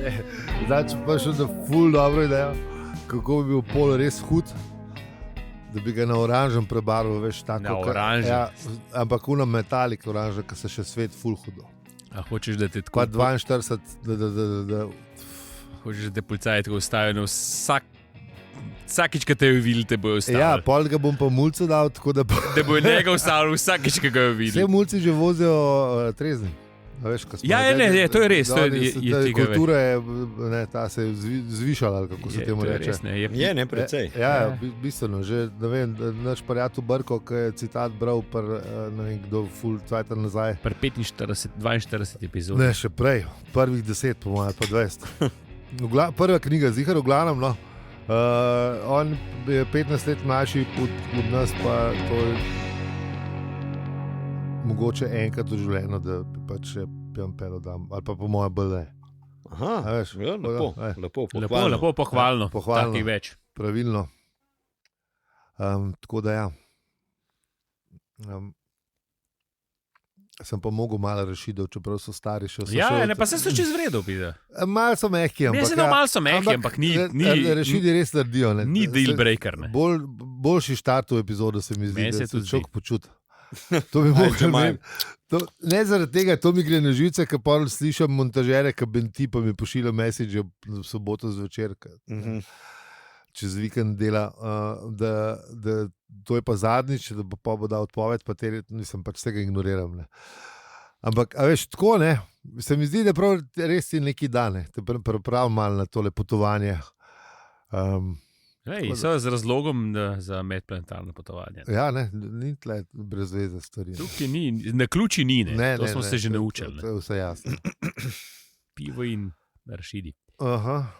Zdaj, če pa še da ful dobro idejo, kako bi bil pol res hud, da bi ga na oranžem prebarval, veš, tako. Na oranžem? Ja, ampak una metalik oranža, ki se še svet ful hudo. A hočeš, da te tako... Pa 42, Hočeš, da te policaji tako ustavijo na vsakič, ko te je videl, te bojo ustavili. Ja, pol ga bom pa mulcu dal, tako da... Da bojo njega ustavili vsakič, ko ga je videl. Vse mulci že vozijo trezni. Veš, Ja, ne, to je res. Kultura je, ta se je zvišala, ali kako se temu reče. Je, ne, precej. Ja, bistveno. Že, ne vem, naš prijatelj Brko, ki je citat bral ne vem kdo, full cajta nazaj. Pri 42 epizod. Ne, še prej. Prvih 10, po mojem, pa 20. Prva knjiga, Zihar v glavnem, no. On je 15 let mlajši od nas, pa to je mogoče enkrat v življenju, da pač pijem pero dam, ali pa po mojem bolj ne. Aha, veš, ja, lepo, pohvalno. Takih več. Pravilno. Tako da ja. Sem pa mogel malo rešitev, čeprav so stari še. Pa se so čez vredo pide. Malo so mehki, ampak ni rešiti res naredijo. Ni deal breaker, ne. Boljši štart v epizodo se mi zdi, da se čok počuti. To bi mogel imeti. Ne zaradi tega, to mi gre na živce, ker pa slišam montažere, ki benti pa mi pošilja message v soboto zvečer, čez vikend dela, da to je pa zadnjič, da pa bo dal odpoved, pa nisem pač vsega ignoriram. Ne. Ampak, a veš, tako ne, se mi zdi, da prav res ti neki dane, te prav malo na tole potovanje. So z razlogom za medplanetarno potovanje. Ja, ne, ni tle brez veze stvari. Tukaj ni, na ključi ni, ne. To smo se že naučili. To je vse jasno. Pivo in rašidi. Aha.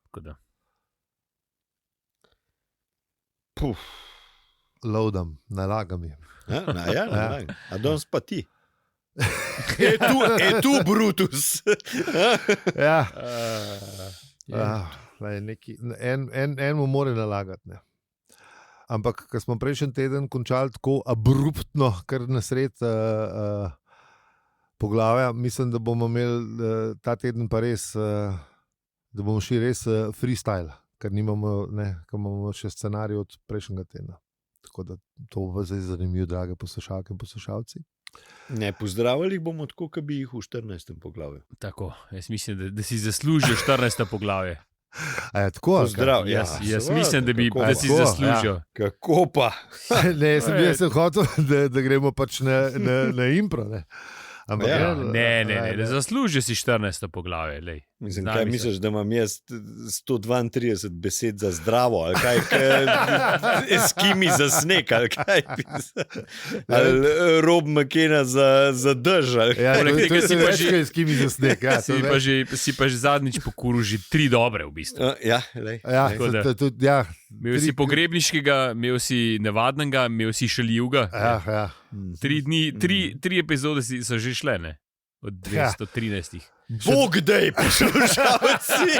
Tako da. Loadam, nalagam je. Nalagam. A danes pa ti. Tu Brutus. Ja. En mu more nalagati. Ne. Ampak, ko smo prejšnji teden končali tako abruptno, kar nasred poglavja, mislim, da bomo imeli ta teden pa res, da bomo šli res freestyle, ker imamo še scenarij od prejšnjega tedna. Tako da to bo zdaj zanimivo, drage poslušalke in poslušalci. Ne, pozdravili bomo tako, kot bi jih v 14. poglavju. Tako, jaz mislim, da si zaslužil 14. poglavje. A je tako? Pozdrav, jaz mislim, da si zaslužil. Ja. Kako pa? Ne, sem hotel, da gremo pač na impro, ne. Ne, zaslužil si 14. poglavje, lej. Mislim, kaj misliš, da imam jaz 132 besed za zdravo, ali kaj, eskimi za sneg, ali kaj, ali Rob McKenna za drž, ali kaj. Ja, to si pa že eskimi za sneg. Ja, si pa že zadnjič pokuril že 3 dobre, v bistvu. Ja, lej. Imel si pogrebniškega, imel si navadnega, imel si šaljivga. Ja. 3 epizode so že šle, ne? Od 213. Bog dej, poslušalci!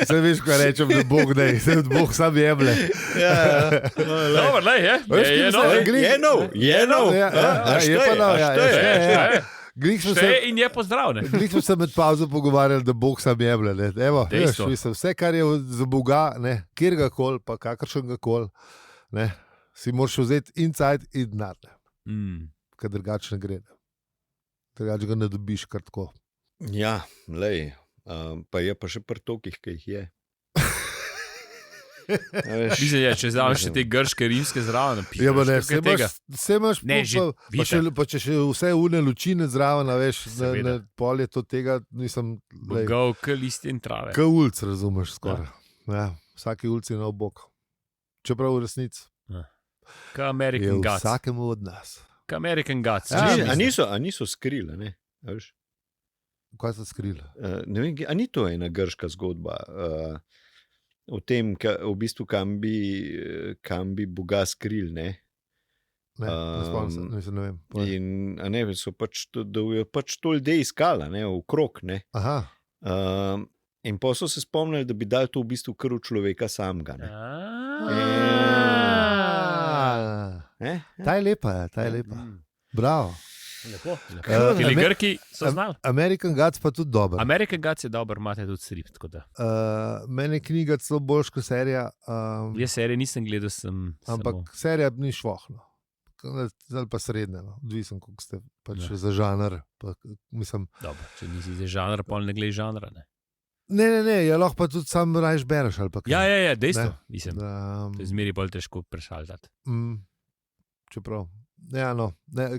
Se veš, ko rečem, da Bog dej, se Bog sam jemlje. Dobar, lej, je nov. Je pa nov, Šteje in je pozdrav, ne? Glih smo se med pauzo pogovarjali, da Bog sam jemlje. Evo, vse, kar je za Boga, kjerga kol, pa kakršnega kol, si moraš vzeti in cajt in denar. Ker drugače ne gre. Drugače ga ne dobiš kar tako. Ja, lej, pa je pa še pri tokih, ki jih je. Mislim, če zdaj še te grške, rimske zraven. Ja, pa ne, vse imaš, pa če še vse une lučine zraven, veš, na polje to tega, nisem... Bogov, k listi in trave. K ulic, razumeš, skoraj. Ja, vsaki ulici na obok. Čeprav v resnici. K American Gods. Je vsakemu od nas. K American Gods. A niso skrile, ne? Kaj so skrile? Ne vem, a ni to ena grška zgodba o tem, v bistvu, kam bi Boga skril, ne? Ne vem. In so pač, da je pač to ljudje iskala, ne, okrog, ne? Aha. In pa so se spomnili, da bi dali to v bistvu kar v človeka samega, ne? Ta je lepa, Bravo. Lepo. Tili Grki so znali. American Gods pa tudi dober. American Gods je dober, imate tudi strip. Mene knjiga celo boljša kot serija. Jaz serije nisem gledal, ampak serija ni švohno. Zdaj pa srednje, no. Odvisen, koliko ste pač za žanr. Mislim, dobro, če nisi za žanr, pol ne gledaj žanra. Ne, ja, lahko pa tudi sam rajš bereš. Ja, dejstvo. Mislim, to je zmeri bolj težko prešaltati. Čeprav, ja, no,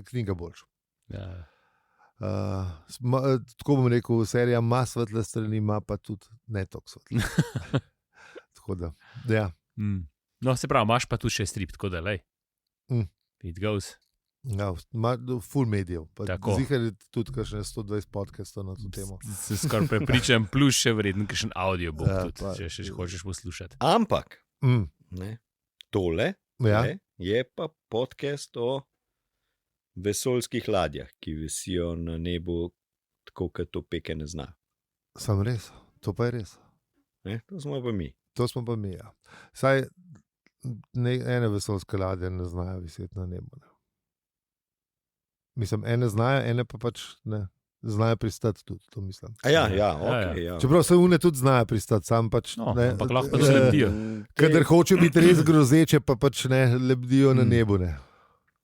knjiga boljša. Ja. Tako bom rekel, serija ima svetle strani, ima pa tudi ne toliko svetle. Tako da, ja. No, se pravi, imaš pa tudi še strip, tako da, lej. It goes. Ja, full medijev. Zihar je tudi kakšne 120 podcastov na to temo. Se skoraj prepričam, plus še vreden kakšen audiobook tudi, če še hočeš poslušati. Ampak, tole je pa podcast o vesoljskih ladjah, ki visijo na nebu, tako kot to peke ne zna. Sam res, to pa je res. To smo pa mi. To smo pa mi, ja. Saj ene vesoljske ladje ne znajo viseti na nebu. Ne. Mislim, ene znajo, ene pa pač ne. Znajo pristati tudi, to mislim. Okay. Čeprav se une tudi znajo pristati, sam pač ne. Ampak lahko pač lebdijo. Kadar hoče biti res grozeče, pa pač ne lebdijo na nebu, ne.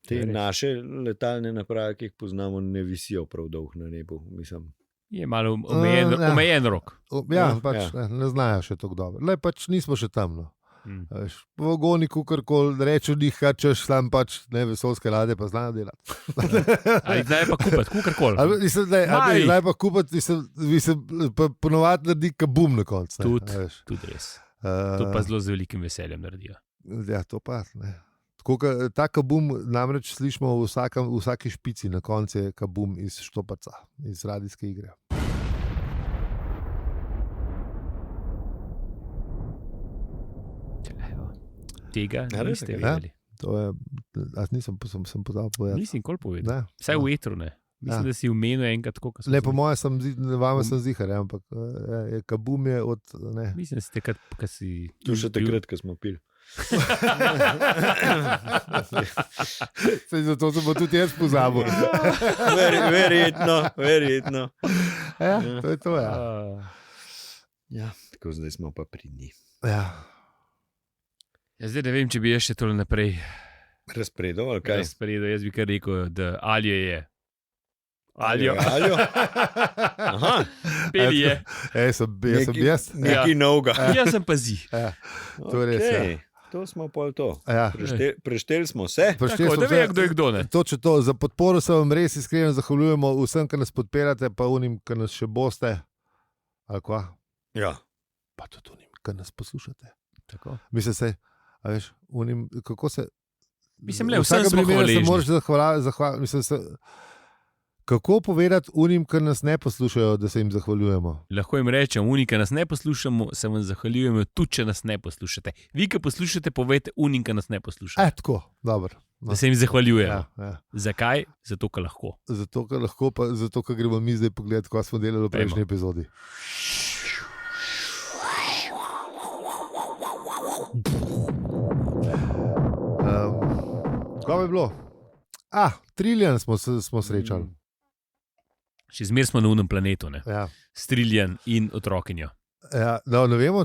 Te naše letalne naprave, ki jih poznamo, ne visijo prav dolgo na nebu, mislim. Je malo omejen rok. Ja, pač ne znajo še tako dobro. Le pač nismo še tam, no. V vagoniku, karkoli reče od njih, češ sam pač ne vesoljske ladje, pa znajo delati. Ali zdaj pa kupiti, kukarkoli. Zdaj pa kupiti, pa ponovati naredi kabum na koncu. Tudi res. To pa zelo z velikim veseljem naredijo. Ja, to pa ne. Ta kabum namreč slišimo v vsaki špici, na koncu je kabum iz štopaca, iz radijske igre. Tega niste vedeli. To je, sem pozabil povedati. Nisi nikoli povedal. Vsaj v etru ne. Mislim, da si v menu enkrat tako, kot sem. Ne, po moje vama sem zihar, ampak kabum je od... Ne. Mislim, da si takrat, ko si... Tu še takrat, ko smo pili. Zato sem pa tudi jaz pozabil. Verjetno. Ja, to je to, ja. Ja, tako zdaj smo pa pri njih. Ja. Ja, zdaj ne vem, če bi še tole naprej razpredal, ali kaj? Razpredal, jaz bi kar rekel, da Aljo je. Aljo? Aha. Peli je. Sem jaz. Nekaj novega. Jaz sem pa zi. To je res, ja. To smo pol to. Ja. Prešteli smo se. Tako, da ve, kdo je kdo, ne? To, za podporo se vam res iskreno zahvaljujemo vsem, ki nas podpirate, pa unim, ki nas še boste. Ali kva? Ja. Pa tudi unim, ki nas poslušate. Tako. Mislim se, a veš, unim, kako se... Mislim, le, vsem smo hvaležni. Mislim se... Kako povedati unim, ki nas ne poslušajo, da se jim zahvaljujemo? Lahko jim rečem, unim, ki nas ne poslušamo, se vam zahvaljujemo, tudi če nas ne poslušate. Vi, ki poslušate, povejte unim, ki nas ne poslušate. Tako, dobro. No. Da se jim zahvaljujemo. Ja. Zakaj? Zato, ker lahko. Zato, ker lahko, pa zato, ker gremo mi zdaj pogledati, kaj smo delali v prejšnji epizodi. Kaj bi bilo? Trillion smo srečali. Še zmer smo na unem planetu, ne? Ja. S Trillion in otrokinjo. Ja, ne vemo,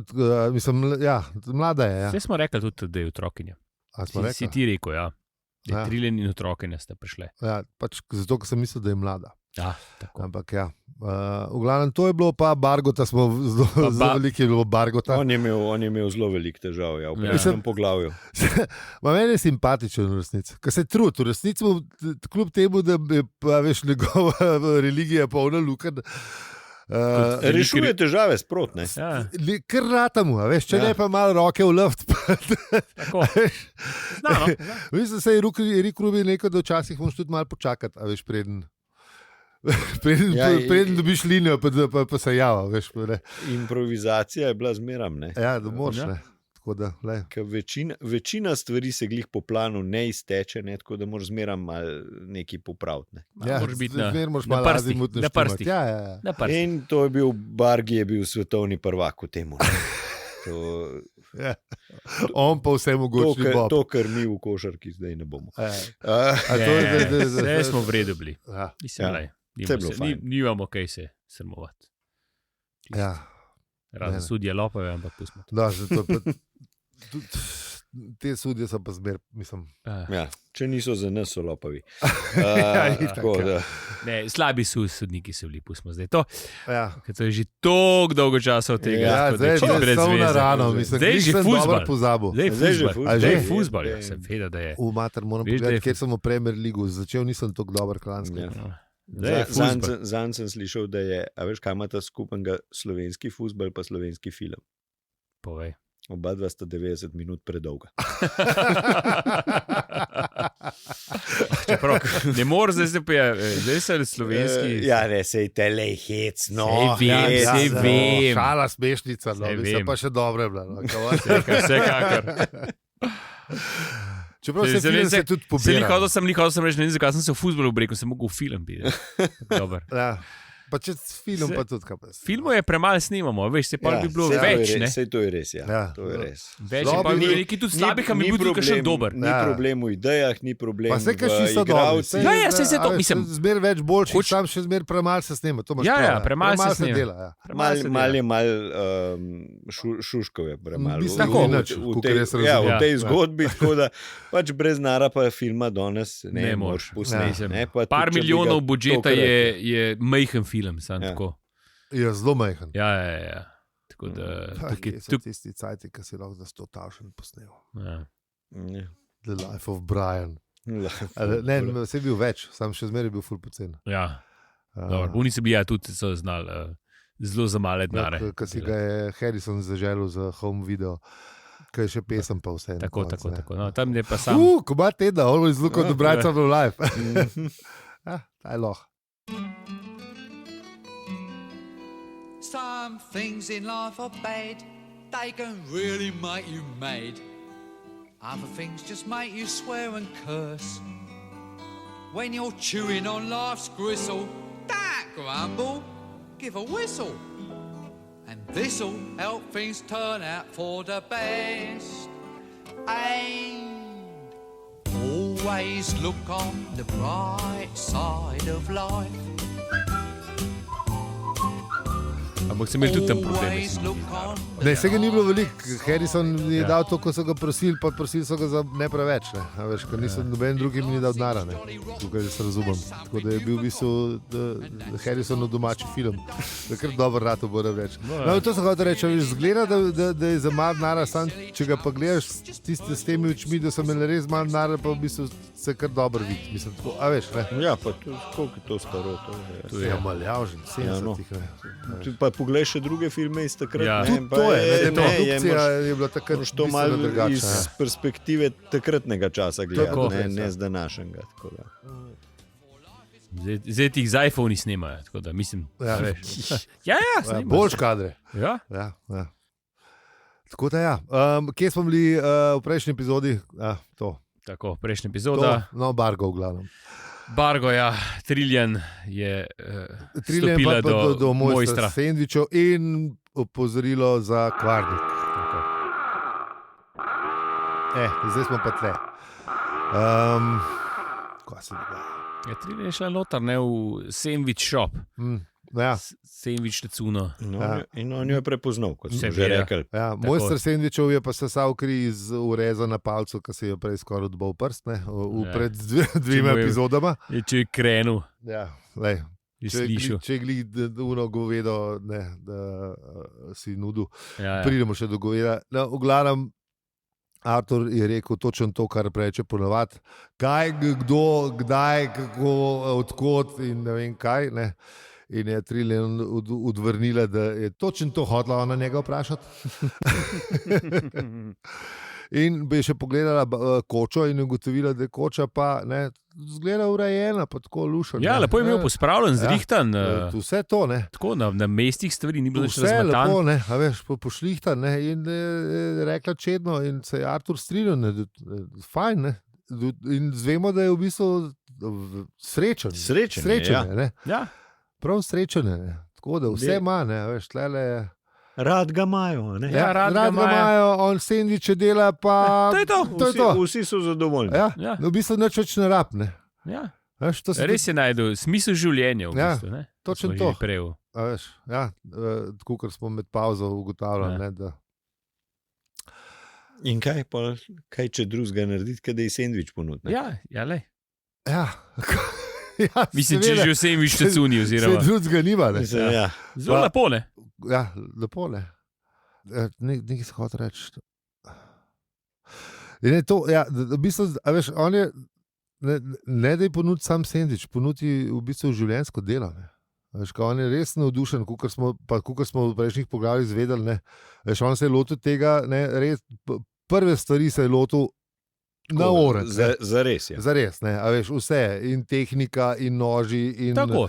mislim, ja, mlada je. Ja. Vse smo rekli tudi, da je otrokinja. Si ti rekel, ja. Da je Trillion in otrokinja sta prišle. Ja, pač zato, ker sem mislil, da je mlada. Ja, tako. Ampak ja. V glavnem, to je bilo pa Bargota, smo zelo veliki je bilo Bargota. On je imel zelo velik težav, ja, v prejšnjem poglavju. Meni je simpatičen v resnici, ker se trud. V resnici, kljub temu, da je, veš, njegova religija polna lukenj. Rešuje težave sprotne. Ja. Kar rata mu, veš, če ne pa malo roke v luft. Tako. Znano. Mislim, se je Erik Rubin rekel, da včasih moraš tudi malo počakati, a veš, preden dobiš linijo, pa se java, veš. Ne. Improvizacija je bila zmeram, ne? Ja, da moraš, ne. Tako da, večina stvari se glih po planu ne izteče, ne, tako da moraš zmeram malo nekaj popraviti. Ne. Ja, na prstih. Ja. In to je bil, Bargi je bil svetovni prvak v temu. On pa vse mogoče Bob. To, kar mi v košarki zdaj ne bomo. Vse smo v redu bili. Ja. Nimamo kaj se srmovati. Ja. Razen sudje lopove, ampak pustimo to. Da, zato pa, te sudje so pa zmer, mislim. Ja, če niso za nas, so lopavi. Slabi sodniki so bili, pustimo zdaj to. Ja. To je že toliko dolgo časa od tega. Ja, zdaj je samo na rano, mislim. Zdaj je že fuzbal. Zdaj je fuzbal, ja, sem vedel, da je. V mater moram pogledati, kjer sem v Premier Ligu, začel nisem tako dober klanski. Zanj sem slišal, da je, a veš, kaj ima ta skupnega slovenski fuzbal pa slovenski film? Povej. Oba dva sta 90 minut predolga. Čeprav, ne moreš zdaj se slovenski. Ja, ne, sej tele hec, no. Sej vem. Šala smešnica, no, mislim pa še dobro je bila. Vsekakor. Čeprav se tudi pobira. Hodil sem reči, ne vem, zakaj sem se v fuzbolu obrekel, sem mogel v film biti. Dobar. Ja. Pa če film pa tudi kaj. Filmov je premalo snimamo, veš, se pa bi bilo več, ne? Sej to je res, ja. To je res. Več je pa nekaj tudi slabih, a mi bo tudi kakšen dober. Ni problem v idejah, ni problem v igravcih. Ja, se to, mislim. Zmer več boljših, sam še zmer premalo se snima. Ja, premalo se snima. Mal šuškov je premalo. V tej zgodbi, tako da pač brez nara pa filma danes ne moreš posneti. Par milijonov budžeta je majhen film, sam tako. Ja, zelo majhen. Ja. Tako da... Kje so tisti cajti, ki si lahko za 100.000 posnel? The Life of Brian. Ne, vse je bil več, sam še zmeraj bil ful pocen. Ja, dobro. Oni se bi tudi znali zelo za male denare. Ko si ga je Harrison zaželil za home video, ko je še pesem pa vse. Tako. No, tam je pa sam... Ko ima teda, always look on the bright side of life. Taj loh. Some things in life are bad, they can really make you mad. Other things just make you swear and curse. When you're chewing on life's gristle, don't grumble, give a whistle. And this'll help things turn out for the best. And always look on the bright side of life. Ampak se imeli tudi tam probleme. Ne, vsega ni bilo veliko. Harrison je dal to, ko so ga prosili, pa prosili so ga za ne preveč. Ne. A veš, ker nisem noben drugi mi ni dal denara, ne. Tukaj se razumem. Tako da je bil v bistvu Harrisonov domači film. Da kar dober rato moram reči. No, to se hoče reči, zgleda, da je za malo denara, sam če ga pa gledaš s temi očmi, da so imeli res malo denara, pa v bistvu se kar dobro vidi. Mislim, tako, a veš, ne. Ja, pa koliko je to staro? To je maljavžen, 70-ih, ne. Pa poglej še druge filme iz takrat. Ja, tudi to je. Produkcija je bila takrat to malo iz perspektive takratnega časa gledati, ne z današnjega. Zdaj tih z iPhone-i snimajo, tako da mislim, ja. Ja, snimajo. Boljš kadre. Ja. Tako da ja. Kje smo bili v prejšnji epizodi? Tako, prejšnja epizoda. No, Bargo v glavnem. Bargo, ja, Triljan je stopila do mojstra sendvičev in opozorilo za kvarnik. Zdaj smo pa tle. Kaj se dogaja? Triljan je šla notar, ne, v sandwich shop. Ja. Sandwich tecuno. In on jo je prepoznal, kot sem že rekel. Ja, mojster sendvičev je pa sesal kri iz ureza na palcu, ki se je prej skoraj odbal prst, ne, pred dvima epizodama. Če je krenil. Ja, lej. Če je glih uno govedo, ne, da si nudil, pridemo še do goveda. No, v glavnem, Artur je rekel točno to, kar reče ponavadi. Kaj, kdo, kdaj, kako, odkot in ne vem kaj, ne. In je Triljan odvrnila, da je točno to hotela ona njega vprašati. In bi še pogledala kočo in ugotovila, da je koča pa zgleda urejena, pa tako lušena. Ja, lepo je bil pospravljen, zrihtan. Vse to, ne. Tako, na mestih stvari ni bilo še razmetan. razmetan. Vse lepo, ne, a veš, pošlihtan, ne, in je rekla čedno in se je Artur strinjal, ne, fajn, ne. In zvemo, da je v bistvu srečen. Srečen, ne. Ja. Prav srečen je, tako da vse ima, ne, veš, tlele Rad ga imajo, ne? Ja, rad ga rad ga imajo, on sendviče dela, pa To je to. To je to. Vsi so zadovoljni. Ja, Ja. v bistvu nič več ne rab, ne. Ja. Veš, to se Res je najdel smisel življenja. V Ja, bistvu, ne? točno Smo to. že prej. A veš, ja, tako kot smo med pauzo ugotavljali, Ja. ne, da In kaj če drugega narediti, kaj da je sendvič ponuditi? Ja, lej. ja, ja, Mislim, če že vse jim vište cuni, se oziroma. drugega nima, ne. Mislim, ja. Zelo Pa- lepo, ne? Ja, lepo ne. Nekaj se hoče reči. In je to, ja, v bistvu, a veš, on je, ne da je ponudil sam sendvič, ponudi v bistvu življenjsko delo. Ne. A veš, on je res navdušen, kakor smo v prejšnjih poglavjih izvedeli. Ne. Veš, on se je lotil tega, ne, res, prve stvari se je lotil na orec. Zares, ja. Zares, ne, a veš, vse, in tehnika, in noži, in Tako.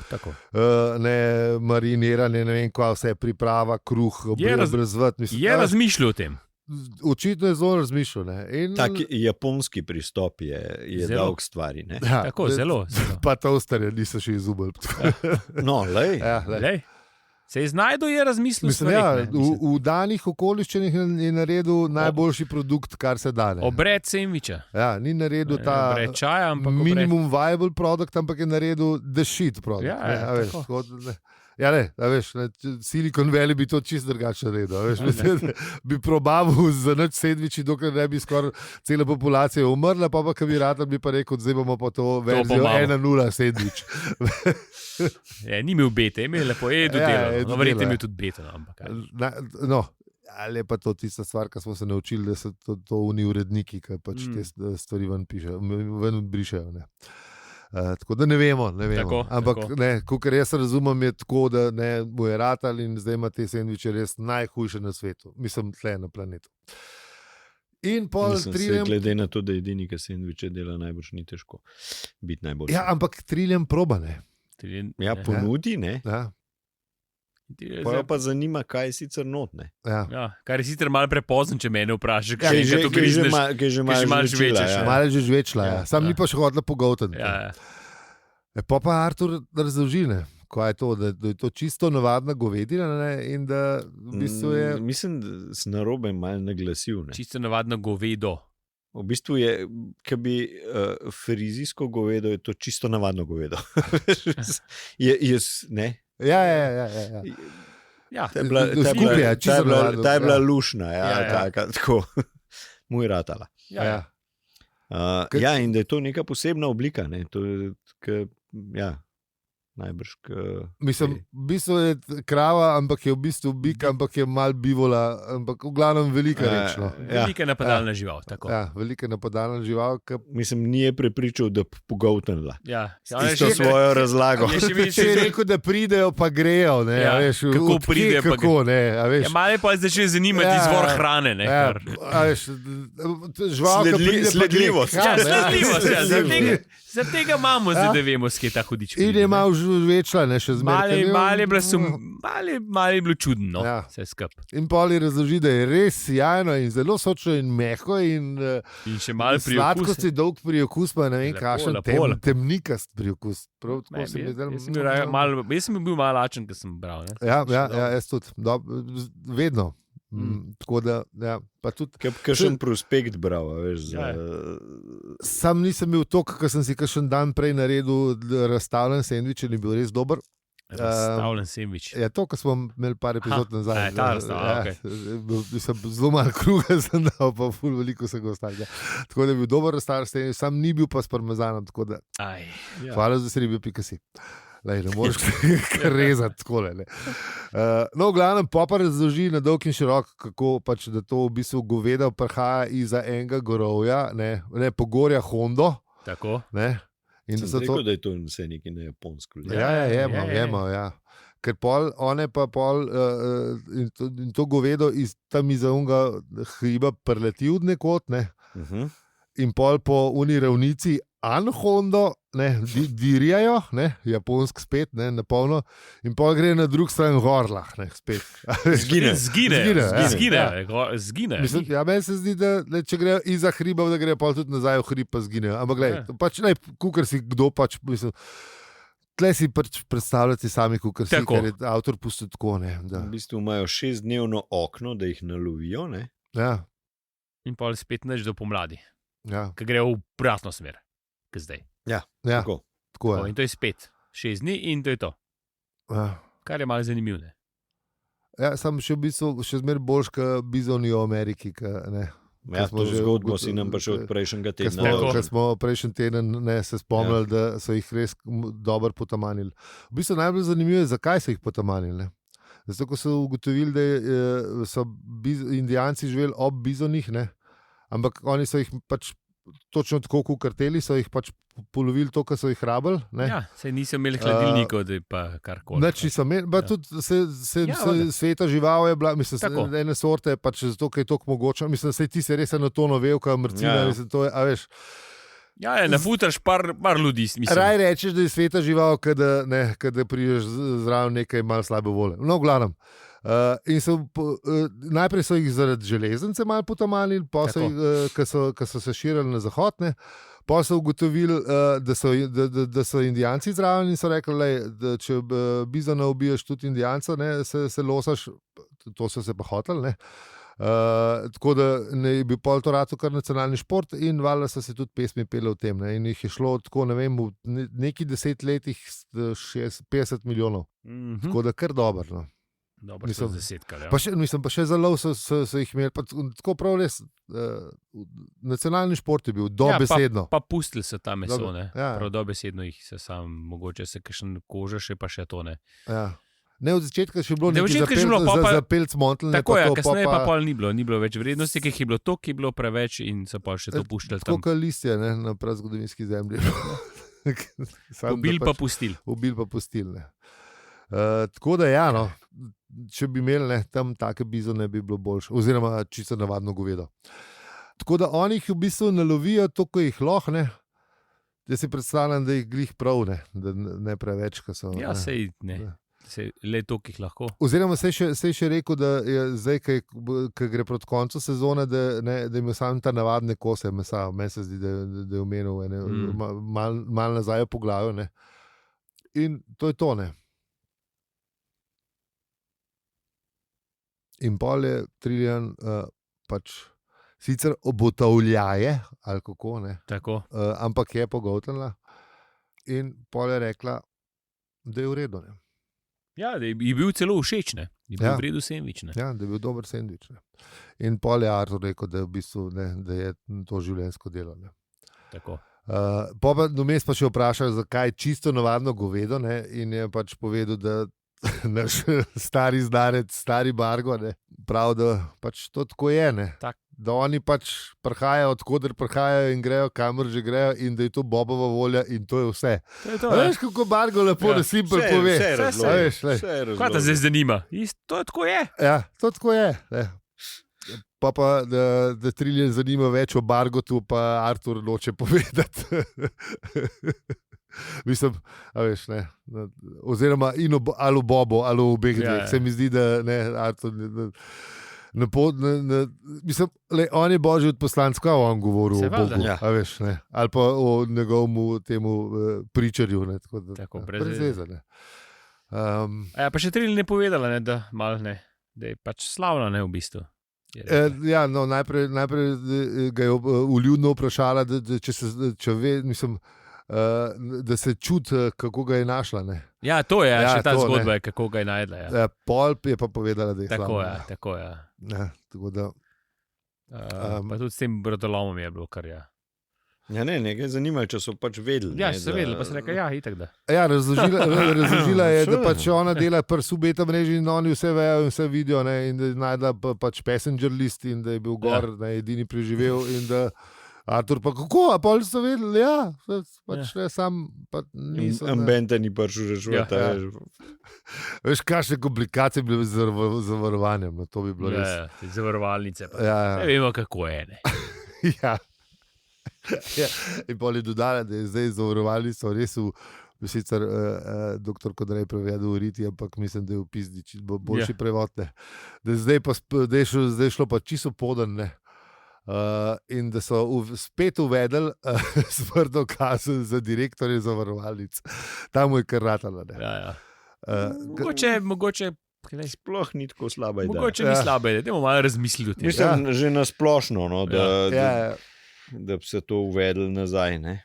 mariniranje, ne vem, kva vse, priprava, kruh, brezvrt. Je razmišljal o tem. Očitno je zelo razmišljal. Ne. In, Tak japonski pristop je Zelo. dolg stvari. Ne? ja, Tako, zelo. Pa toasterje niso še izumili. No, lej. Ja, lej. Lej. Se je znašel, je razmislil. Mislim, ja, v danih okoliščinah je naredil najboljši produkt, kar se da. Ne. Obred sendviča. Ja, ni naredil ta Obred čaja, ampak minimum viable produkt, ampak je naredil the shit produkt. Ja, ne, ja, a veš, tako. ne. Ja, ne, a veš, ne, Silicon Valley bi to čisto drugače naredil. a Veš, mislim, bi probaval za nič sendviči, dokler ne bi skoraj cela populacija umrla, pa ki bi rad, bi pa rekel, zdaj bomo pa to verzijo imamo. 1.0 sendvič. Ni imel bete, imel lepo jedo Ja, delo. jedu No, verjetno delo, je ja. imel tudi beto. Ampak, No, ali je pa to tista stvar, ki smo se naučili, da so to oni uredniki, ki pač te stvari ven pišejo, ven brišejo. Ne. Tako da ne vemo. Tako, Ampak, tako. kar jaz razumem, je tako, da ne bo je ratal in zdaj ima te sendviče res najhujše na svetu, mislim, tle na planetu. In pol triljem. Glede na to, da je edini, ki sendviče dela, najbrž ni težko biti najboljši. Ja, ampak triljem proba ne. Ja, ponudi, ne. Ja, Pa jo pa zanima, kaj je sicer notne. ja. Ja, kar je sicer malo prepozno, če me vprašaš, Ja, kaj je to grizneš. Kaj že malo žvečeš, ja. Malo je že žvečla, ja. Sam Ja. ni pa še hodila pogotati. Ja, Pa Artur razloži, ne, kaj je to, da je to čisto navadna govedina, ne, in da v bistvu je. Mislim, da sem narobe malo naglasil. Ne. čisto navadno govedo. V bistvu je, ker bi frizijsko govedo, je to čisto navadno govedo. Ne. Ja. Ja, Ta je bila, Skupaj, čisto navadno, ta je bila ja. lušna, Ja. taka, tako, mu je ratala. ja. Ja, in da je to neka posebna oblika. Ne. To je, ja, najbrž. Mislim, v bistvu je krava, ampak je v bistvu bik, ampak je mal bivola, ampak v glavnem velika reč. No. Velika napadalna žival. Tako. Ja, velika napadalna žival. Mislim, ni je prepričal, da pogoltnila. Ja. Isto svojo razlago. Je še Če večji je rekel, da pridejo, pa grejo. Ne, Ja, a veš, kako od kje, pridejo, pa kako, ne, a veš. Ja, malo je pa začel zanimati Ja, izvor hrane. Ne, Ja, kar. a veš, živalka pride, pa gre Sledljivost. kam, Ja, ne, sledljivost, ja, sledljivost. zaradi tega imamo zdaj, da vemo, skje ta hudič. In je malo žvečla, ne še zmeraj. Malo je bilo čudno, Ja. vse skupaj. In poli razloži, da je res sjajno in zelo sočno in mehko in In še malo pri sladkost je dolg priokus, pa ne vem, Lepo, kakšen lepo, lepo. temnikast priokus. Prav tako se mi je zdelo. Jaz sem bil malo lačen, ko sem bral. Ne? Ja, jaz tudi. Vedno. Tako da, ja, pa tudi. Kakšen prospekt bral, a veš. Ja, Sam nisem bil to, ker sem si kakšen dan prej naredil razstavljen sendvič in je bil res dober. Razstavljen sendvič. Je to, kar smo imeli par epizod nazaj. ja, ta razstava, okej. Sem zelo malo kruga, sem dal, pa ful veliko sem ga ostavil. Tako da je bil dober razstavljen sendvič, sam ni bil pa s parmezanom. Tako da, Aj, ja. hvala za serijo.si. Ne moreš kar rezati tako. No, v glavnem, pa razloži na dolg in širok, kako pač, da to v bistvu goveda prihaja iz enega gorovja, ne pogorja Hondo. Tako. Ne, in Sem rekel, da je to vse nekaj na japonsko. jemo, ja. Ker pol, one pa pol in to govedo tam iz unga hriba preleti od nekod, ne, in pol po uni ravnici Anhondo, ne, dirjajo, ne, japonsk spet, ne, na polno, in pol gre na drug stran Horlah, ne, spet. Zgine. Mislim, ja, meni se zdi, da če gre izza hriba, da gre pol tudi nazaj v hrib, pa zginejo. Ampak glej, pač, kukar si kdo pač, mislim, tle si pač predstavljati sami, kot si, Tako. ker je avtor pustil tako. Ne, da. V bistvu imajo 6-dnevno okno, da jih nalovijo. Ne? Ja, In pol spet neč do pomladi, ja, ki gre v obratno smer, kot zdaj. ja, Tako. tako In je. to je spet 6 dni in to je to. Ja. Kar je malo zanimivo. Ne? Ja, sam še v bistvu še zmeraj boljš, kot bizoni v Ameriki. Ja, smo to že zgodbo ugotovili, si nam pa še od prejšnjega Ker tedna. smo prejšnji teden se spomnili, da so jih res dobro potamanili. V bistvu najbolj zanimivo je, zakaj so jih potamanili. Ne? Zato, ko so ugotovili, da so Indijanci živeli ob bizonih, ne? Ampak oni so jih pač točno tako kot karteli, so jih pač polovili to, kar so jih rabili. Ja, sej niso imeli hladilnikov, da je pa karkoli. Nič niso imeli, pa tudi sveta žival je bila, mislim, ene sorte, pač zato, ker je to mogoče. Mislim, da ti se res na to novelka, mrcina, mislim, to je, a veš. Ja, nafutaš par ljudi, mislim. Raj rečeš, da je sveta žival, kada prideš zraven nekaj malo slabe volje. No, v glavnem. Najprej so jih zaradi železnice malo potamanili, ko so se širili na zahod, pa so ugotovili, da so Indijanci zraven in so rekli, da če bizona ubiješ tudi Indijanca, se losaš, to so se pa hoteli. Tako da je bil pol to rato kar nacionalni šport in valjda so se tudi pesmi pele v tem. In jih je šlo tako, ne vem, v nekih 10 letih 50 milijonov. Tako da kar dobro. No. Dobro, so desetkali. Pa še za lov so jih imeli. Tako prav res, nacionalni šport je bil, dobesedno. Pa pustili so ta meso, ne. Ja. Prav dobesedno jih se sam, mogoče se kakšen koža še pa še to, ne. Ja. Ne, v začetku še bilo Ne, v nekaj začetku je že bilo, za pelc montl. Tako je, kasneje pa pol ni bilo več vrednosti, ki jih je bilo to, ki je bilo preveč in so pa še to puščali tam. Tako kot listje, na prazgodovinski zemlji. Ubil pa pustil. Ubil pa pustil, ne. Tako da ja, no, če bi imeli tam take bizone, bi bilo boljše, oziroma čisto navadno govedo. Tako da oni jih v bistvu nalovijo to, ko jih lahko, ne. Jaz si predstavljam, da jih glih prav, ne, da ne preveč, ko so. Ja, sej ne. Le to, ki jih lahko. Oziroma, se je še rekel, da je zdaj, ko gre proti koncu sezone, da ima samo ta navadne kose mesa. Meni se zdi, da je omenil malo nazaj po glavi. In to je to. Ne. In pol je Trillian pač sicer obotavljaje, ali kako ne. Tako. Ampak je pogotnila. In pol je rekla, da je v redu. Ne. Ja, da je bil celo všeč, ne. Je bil v redu sendvič, ne. Ja, da je bil dober sendvič. Ne. In pol je Artur rekel, da je v bistvu da je to življenjsko delo. Ne. Tako. Pa vmes pa še vprašal, zakaj čisto navadno govedo, ne. In je pač povedal, da naš stari znanec, stari Bargo, ne, prav, da pač to tako je, ne. Da oni pač prihajajo, odkoder prihajajo in grejo, kamor že grejo in da je to Bobova volja in to je vse. Veš, kako Bargo lepo na simpel pove. Vse Kaj te zdaj zanima? To tako je. Ja, to tako je. Ne. Pa da Trillian zanima več o Bargotu, pa Artur noče povedati. Mislim, a veš, ne. Oziroma ali v Bobo, ali v obeh dveh. Se mi zdi, da ne, Artur mislim, on je božji odposlanec, kaj on govoril o Bogu, a veš, ne. Ali pa o njegovemu temu pričarju, ne. Tako, brez veze, ne. Pa še Trillian je povedala, ne, da malo ne, da je pač slavna, ne, v bistvu. Ja, no, najprej ga je vljudno vprašala, da če ve, mislim, da se čuti, kako ga je našla. Ne. Ja, to je, še ta zgodba je, kako ga je najdla. Ja. Pol je pa povedala, da je slavna. Tako je. Ja, tako da. Pa tudi s tem brodolomom je bilo, kar je. Ja, nekaj je zanimalo, če so pač vedeli. Ja, so vedeli, pa so rekli, ja, itak da. Ja, razložila je, da pač ona dela prsu beta mreži in oni vse vejo in vse vidijo, ne, in da je najdla pač passenger list in da je bil gor, ne, edini preživel in da Artur pa kako, a pol so vedeli, ja, pač ne, sam pa niso. Ambenta ni prišel rešvati. Veš, kakšne komplikacije bi bile z zavarovanjem, no, to bi bilo res. Ja, zavarovalnice pa. Ja. Ne vemo, kako je, ne. Ja. Ja. In pol je dodala, da je zdaj zavarovali so res sicer doktor Kodrej prevedel v Riti, ampak mislim, da je v pizdi boljši prevod, ne. Da je zdaj šlo pa čisto podan, ne. In da so spet uvedli smrtno kazen za direktorje zavarovalnic. Tam mu je kar ratalo. Ja. Mogoče Sploh ni tako slaba ideja. Mogoče ni slaba ideja, dajmo malo razmisliti o tem. Mislim, že na splošno, no, da bi se to uvedli nazaj. Ne?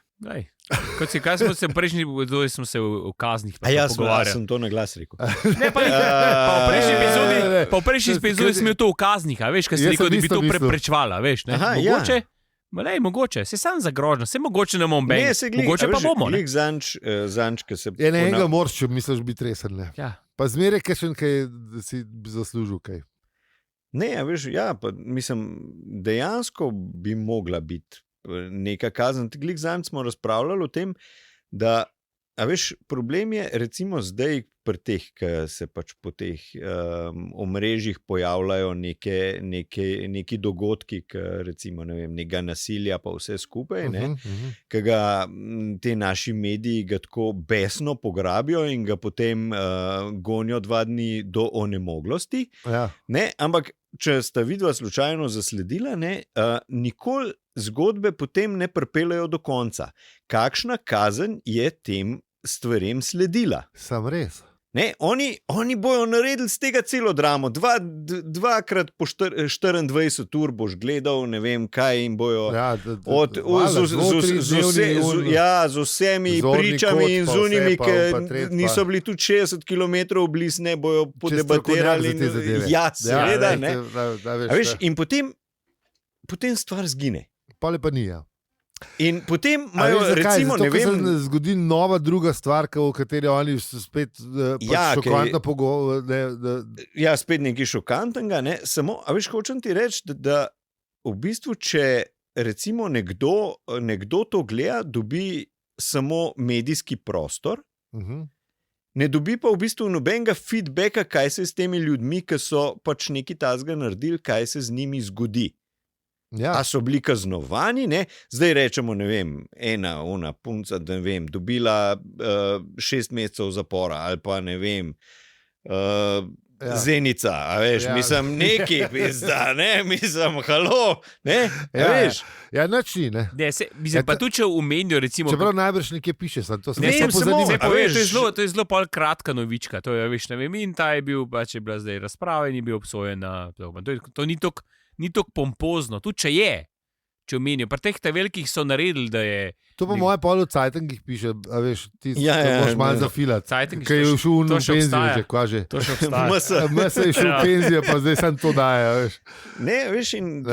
Kaj smo se prejšnji, smo se v kaznih pogovarjali. Jaz sem to na glas rekel. Ne, pa v prejšnji epizodi sem imel to v kaznih, a veš, kaj si rekel, da bi to preprečevala, veš, ne? Mogoče, se sam zagrožno, se mogoče ne bomo bejali, mogoče pa bomo. Zanč, ki se... Enega moraš, če misliš biti resen, ne? Ja. Pa zmeraj kakšen, da si zaslužil kaj. Ne, veš, pa mislim, dejansko bi mogla biti neka kazen. Glik zanj smo razpravljali o tem, da, a veš, problem je recimo zdaj pri teh, ki se pač po teh omrežjih pojavljajo neki dogodki, recimo, ne vem, nekega nasilja pa vse skupaj, ki ga te naši mediji ga tako besno pograbijo in ga potem gonijo 2 dni do onemoglosti. Ja. Ne, ampak če sta vidva slučajno zasledila, nikoli zgodbe potem ne pripeljejo do konca. Kakšna kazen je tem stvarem sledila? Sam res. Ne, oni bojo naredili z tega celo dramo. Dvakrat po 24 ur boš gledal, ne vem kaj, in bojo z vsemi pričami in z unimi, ki niso bili tudi 60 km blizu, ne bojo podebatirali. Ja, seveda. In potem stvar zgine. Pa pa ni, ja. In potem imajo, recimo, ne vem... Se zgodi nova druga stvar, v kateri oni spet šokantno pogovor. Ja, spet nekaj šokantnega, ne? Samo, a veš, hočem ti reči, da v bistvu, če recimo nekdo to gleda, dobi samo medijski prostor, ne dobi pa v bistvu nobenega feedbacka, kaj se s temi ljudmi, ki so pač nekaj tazga naredili, kaj se z njimi zgodi. Ja. A so bili kaznovani, ne? Zdaj rečemo, ne vem, ona punca, ne vem, dobila 6 mesecev zapora ali pa ne vem, Zenica, a veš, mislim, neki pizda, ne, mislim, halo, ne, a veš. Ja, nič ni, ne. Mislim, pa tudi, če umenijo, recimo... Čeprav najbrž nekje piše, to se to je zelo pol kratka novička, to je, veš, ne vem, in ta je bil, pač je bila zdaj razprava in je bil obsojen na... To ni tako pompozno, tudi če je, če omenijo. Pri teh velikih so naredili, da je... To pa moje pol v Cajtangih piše, a veš, ti moraš malo zafilati. Cajtangih, kaj je šel v penzijo, že kva že. To še obstaja. Masa je šel v penzijo, pa zdaj sam to daje, veš. Ne, veš, in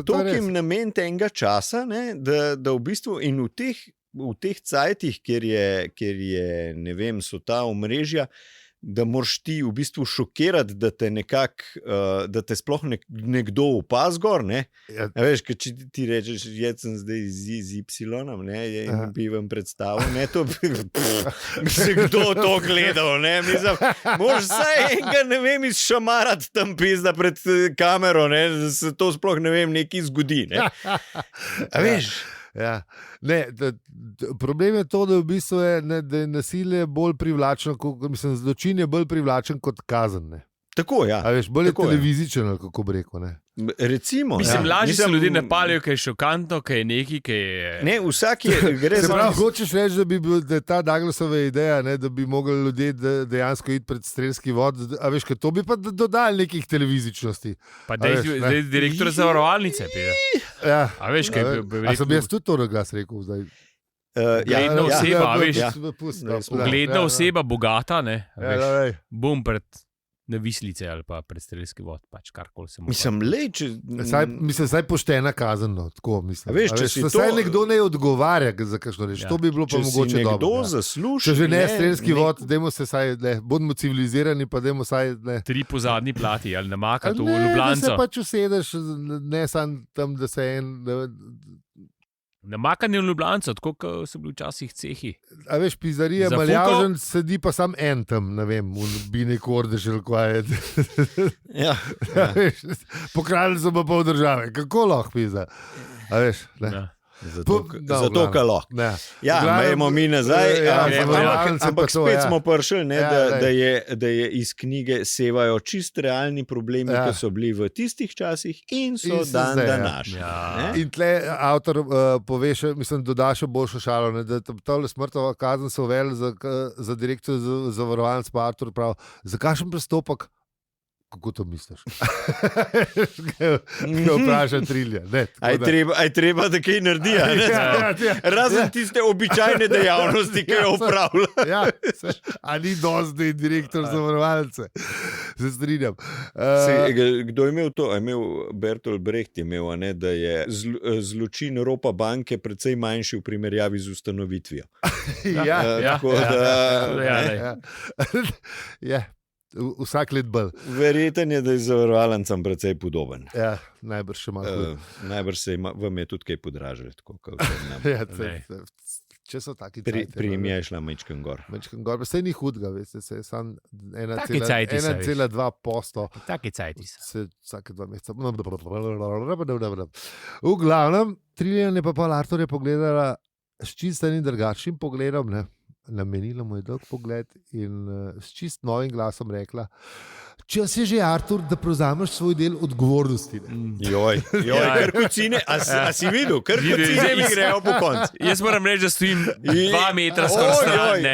to kim namen tega časa, ne, da v bistvu in v teh cajtih, kjer je, ne vem, so ta omrežja, da moraš ti v bistvu šokirati, da te da te sploh nekdo opaz gor, ne? Ja. Veš, če ti rečeš, jaz sem zdaj z Y, ne, in bi vam predstavil, ne, to bi se kdo to gledal, ne, mislim, moraš vsaj enega, ne vem, izšamarati tam pizda pred kamero, ne, da se to sploh, ne vem, nekaj zgodi, ne. A veš? Ja. Ne, problem je to, da v bistvu da je nasilje bolj privlačno, mislim, zločin je bolj privlačen kot kazen. Ne. Tako, ja. A veš, bolj je televizičen, kako bi rekel. Ne. Recimo. Mislim, lažje se ljudje napalijo, kaj je šokantno, kaj je nekaj, kaj je... Ne, vsak gre za... Se pravi, hočeš reči, da je ta Douglasova ideja, ne, da bi mogli ljudje dejansko iti pred strelski vod, a veš, kaj to bi pa dodali nekih televizičnosti. Pa zdaj direktor zavarovalnice. Ja. A veš, kaj bi rekel? A sem jaz tudi to na glas rekel zdaj? Ugledna oseba, veš, ugledna oseba, bogata, ne, veš, bom pred... na vislice ali pa pred strelski vod, pač karkoli se mu. Mislim, saj poštena kazen, no, tako mislim. Veš, saj nekdo ne odgovarja za kakšno reč, to bi bilo pa mogoče dobro. Če že ne strelski vod, dajmo se saj, ne, bodimo civilizirani, pa dajmo saj, ne. 3 po zadnji plati, ali namakati v Ljubljanco. Da se pač usedeš, ne sam tam, da se Namakanje v Ljubljanco, tako kot so bili včasih cehi. A veš, pizzarija Maljavžen sedi pa sam en tam, ne vem, v Bini Kordež ali kaj je. Ja. Pokradili so pa pol države, kako lahko pizza? A veš, ne. Ja. Zato ka lahko. Ja, imamo mi nazaj, ampak spet smo prišli, da je iz knjige sevajo čist realni problemi, ki so bili v tistih časih in so dan današnji. In tle avtor pove še, mislim, doda še boljšo šalo, da tole smrtno kazen so uvedli za direktor zavarovalnic, pa Artur pravi, za kakšen prestopek? Kako to misliš? Kaj vpraša Trilja? Aj treba, da kaj naredi. Razen tiste običajne dejavnosti, ki jo upravlja. A ni dosti direktor zavarovalnice. Se strinjam. Kdo je imel to? Je imel Bertolt Brecht, da je zločin ropa banke precej manjši v primerjavi z ustanovitvijo. Vsak let bolj. Verjeten je, da je zavarovalnicam precej podoben. Ja, najbrž še malo. Najbrž se vam je tudi kaj podražili. Če so taki Premija je šla mečken gor. Vse ni hudega, veste, se je sam 1,2%. Taki cajti se. Vsake 2 meseca. V glavnem, Triljan je pa Artur je pogledala s čistanim drugačnim pogledom, ne? Namenila mu je dolg pogled in s čist novim glasom rekla, čas je že, Artur, da prevzameš svoj del odgovornosti. Kar kucine, a si videl, kar kucine mi grejo po koncu. Jaz moram reči, da stojim 2 metra skoro stran.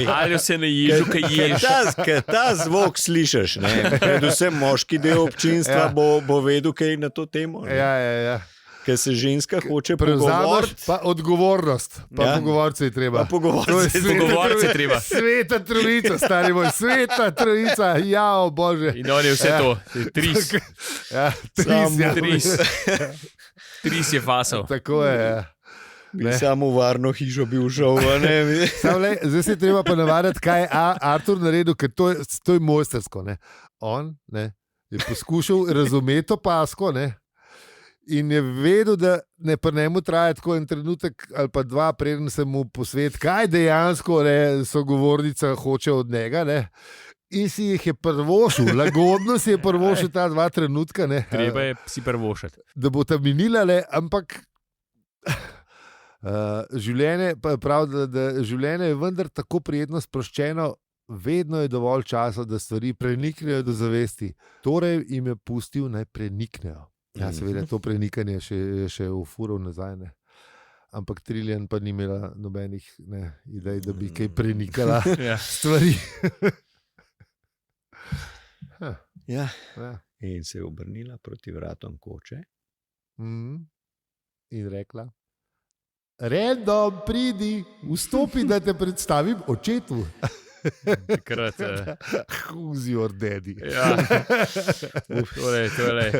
Ali se na ježu, kaj ješ. Kaj ta zvok slišiš, predvsem moški del občinstva bo vedel kaj na to temo. Ja. Ker se ženska hoče pogovoriti. Pa odgovornost, pa pogovorce je treba. Pogovorce je treba. Sveta trojica, stari moj, sveta trojica, bože. In on je vse to, tris. Tris je fasal. Tako je, Bi samo v varno hišo bil šel. Zdaj se je treba pa navaditi, kaj je Artur naredil, ker to je mojstersko. On je poskušal razumeti to pasko, in je vedel, da ne pri njemu traja tako en trenutek ali pa 2, preden se mu posvet, kaj dejansko sogovornica hoče od njega. In si jih je prvošil, lagodno si je prvošil ta 2 trenutka. Treba je si prvošiti. Da bo ta minila, ampak življenje, da življenje je vendar tako prijetno sproščeno, vedno je dovolj časa, da stvari preniknejo do zavesti. Torej jim je pustil, naj preniknejo. Ja, seveda, to prenikanje je še v furu nazaj. Ampak Triljan pa ni imela nobenih idej, da bi kaj prenikala stvari. In se je obrnila proti vratom koče. In rekla, Random, pridi, vstopi, da te predstavim očetu. Takrat. Who's your daddy? Tole.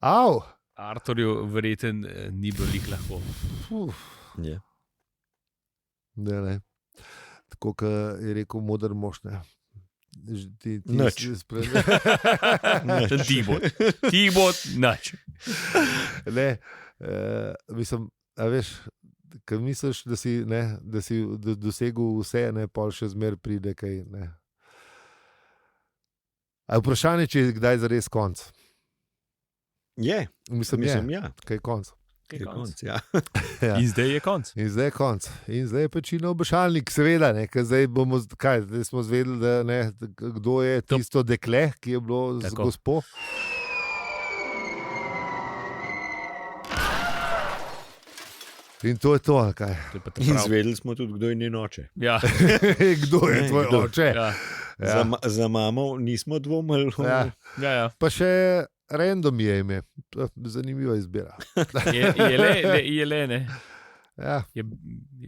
Au. Arturju verjeten ni bilo lih lahko. Ne. Tako, kot je rekel modern mož, Nič. Ti bo nič. Mislim, a veš, ko misliš, da si dosegel vse, pol še zmer pride kaj. A vprašanje, če je kdaj zares konc? Mislim, kaj je konc. In zdaj je konc. In zdaj je pečino obešalnik, seveda. Zdaj smo zvedeli, kdo je tisto dekle, ki je bilo z gospo. In to je to, ali kaj? In zvedeli smo tudi, kdo je njen oče. Ja. Kdo je tvoj oče? Za mamo nismo dvomili. Pa še Random je ime. Zanimiva izbira. Je le, ne? Je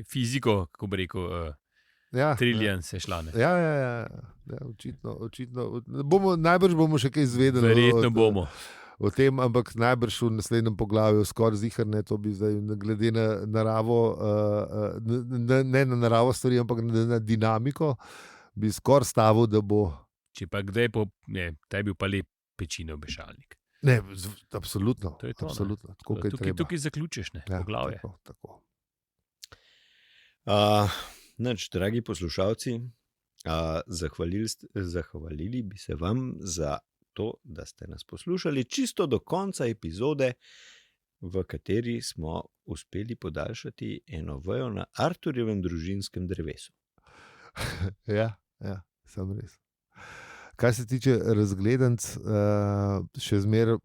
fiziko, kako bi rekel, Triljan se šla. Ja, očitno. Najbrž bomo še kaj izvedeli. Verjetno bomo. O tem, ampak najbrž v naslednjem poglavju skoraj zihar, to bi zdaj glede na naravo, ne na naravo stvari, ampak na dinamiko, bi skoraj stavil, da bo. Če pa kdaj ta je bil pa lep pečino obešalnik. Ne, absolutno. To je to. Absolutno. Tukaj zaključiš, poglavje. Tako. Dragi poslušalci, zahvalili bi se vam za to, da ste nas poslušali čisto do konca epizode v kateri smo uspeli podaljšati eno vejo na Arturjevem družinskem drevesu. Ja, sem res. Kar se tiče razgledanc, še zmeraj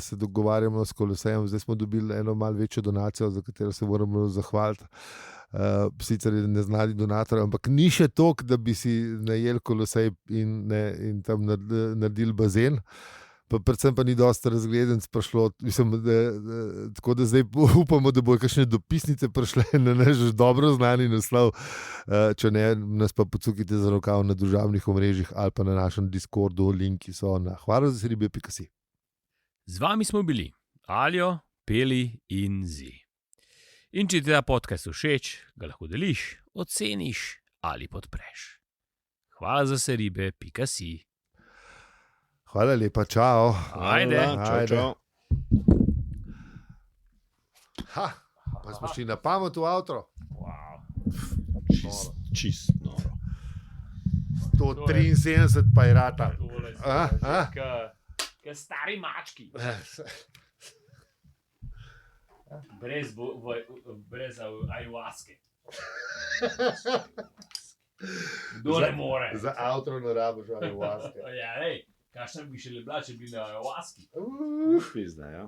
se dogovarjamo s Kolosejem. Zdaj smo dobili eno malo večjo donacijo, za katero se moramo zahvaliti. Sicer je neznani donator, ampak ni še toliko, da bi si najel Kolosej in tam naredili bazen. Pa predvsem pa ni dosta razgledanc prišlo, tako da zdaj upamo, da bojo kakšne dopisnice prišle na naš dobro znani naslov, če ne, nas pa pocukite za rokav na družabnih omrežjih ali pa na našem Discordu, linki so na hvalazasribe.si. Z vami smo bili Aljo, Peli in Zi. In če ti ta podcast všeč, ga lahko deliš, oceniš ali podpreš. hvalazasribe.si. Hvala lepa, čao. Ajde. Čau. Pa smo šli na pamet v avto. Wow. Čist noro. 173 pa je rata. Kaj stari mački. Brez ayahuaske. Kdo ne more. Za avto ne rabiš ayahuaske. Ja, kakšna bi še bila, če bi na ayahuaski. Pizda, ja.